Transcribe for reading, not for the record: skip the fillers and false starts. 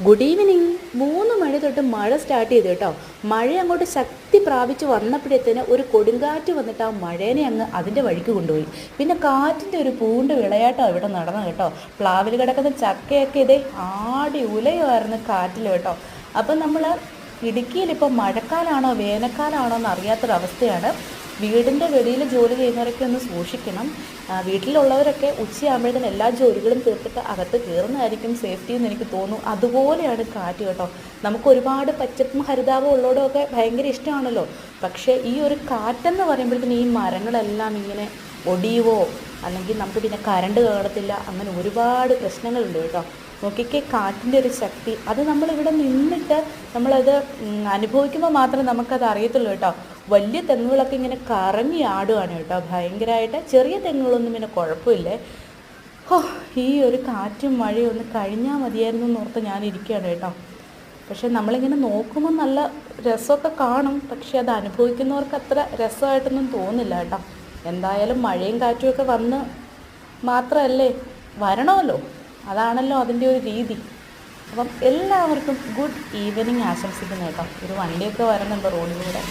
Good evening. 3 മണി തൊട്ട് മഴ start ചെയ്തു കേട്ടോ. മഴ അങ്ങോട്ട് ശക്തി പ്രാപിച്ച് വന്നപ്പോഴത്തേന് ഒരു കൊടുങ്കാറ്റ് വന്നിട്ട് ആ മഴേനെ അങ്ങ് അതിൻ്റെ വഴിക്ക് കൊണ്ടുപോയി. പിന്നെ കാറ്റിൻ്റെ ഒരു പൂണ്ട് വിളയാട്ടം ഇവിടെ നടന്നു കേട്ടോ. പ്ലാവിൽ കിടക്കുന്ന ചക്കയൊക്കെ ഇതേ ആടി ഉലയുമായിരുന്നു കാറ്റിൽ കേട്ടോ. അപ്പം നമ്മൾ ഇടുക്കിയിൽ ഇപ്പോൾ മഴക്കാലാണോ വേനൽക്കാലാണോ എന്ന് അറിയാത്തൊരവസ്ഥയാണ്. വീടിൻ്റെ വെളിയിൽ ജോലി ചെയ്യുന്നവരൊക്കെ ഒന്ന് സൂക്ഷിക്കണം. വീട്ടിലുള്ളവരൊക്കെ ഉച്ചയാകുമ്പോഴത്തേന് എല്ലാ ജോലികളും തീർത്തിട്ട് അകത്ത് കയറുന്നതായിരിക്കും സേഫ്റ്റി എന്ന് എനിക്ക് തോന്നുന്നു. അതുപോലെയാണ് കാറ്റ് കേട്ടോ. നമുക്ക് ഒരുപാട് പച്ചപ്പും ഹരിതാപവും ഉള്ളതോടൊക്കെ ഭയങ്കര ഇഷ്ടമാണല്ലോ. പക്ഷേ ഈ ഒരു കാറ്റെന്ന് പറയുമ്പോഴത്തേന് ഈ മരങ്ങളെല്ലാം ഇങ്ങനെ ഒടിയുവോ അല്ലെങ്കിൽ നമുക്ക് പിന്നെ കറണ്ട് കാണത്തില്ല, അങ്ങനെ ഒരുപാട് പ്രശ്നങ്ങളുണ്ട് കേട്ടോ. നോക്കിക്കേ കാറ്റിൻ്റെ ഒരു ശക്തി. അത് നമ്മളിവിടെ നിന്നിട്ട് നമ്മളത് അനുഭവിക്കുമ്പോൾ മാത്രമേ നമുക്കത് അറിയത്തുള്ളൂ കേട്ടോ. വലിയ തെങ്ങുകളൊക്കെ ഇങ്ങനെ കറങ്ങി ആടുകയാണ് കേട്ടോ ഭയങ്കരമായിട്ട്. ചെറിയ തെങ്ങുകളൊന്നും പിന്നെ കുഴപ്പമില്ലേ. ഈ ഒരു കാറ്റും മഴയും ഒന്ന് കഴിഞ്ഞാൽ മതിയായിരുന്നു എന്നോർത്ത് ഞാനിരിക്കുകയാണ് കേട്ടോ. പക്ഷെ നമ്മളിങ്ങനെ നോക്കുമ്പോൾ നല്ല രസമൊക്കെ കാണും, പക്ഷെ അത് അനുഭവിക്കുന്നവർക്ക് അത്ര രസമായിട്ടൊന്നും തോന്നില്ല കേട്ടോ. എന്തായാലും മഴയും കാറ്റും ഒക്കെ വന്ന് മാത്രമല്ലേ വരണമല്ലോ, അതാണല്ലോ അതിൻ്റെ ഒരു രീതി. അപ്പം എല്ലാവർക്കും ഗുഡ് ഈവനിങ് ആശംസിക്കുന്നു കേട്ടോ. ഒരു വണ്ടിയൊക്കെ വരുന്നുണ്ട് റോഡിലൂടെ.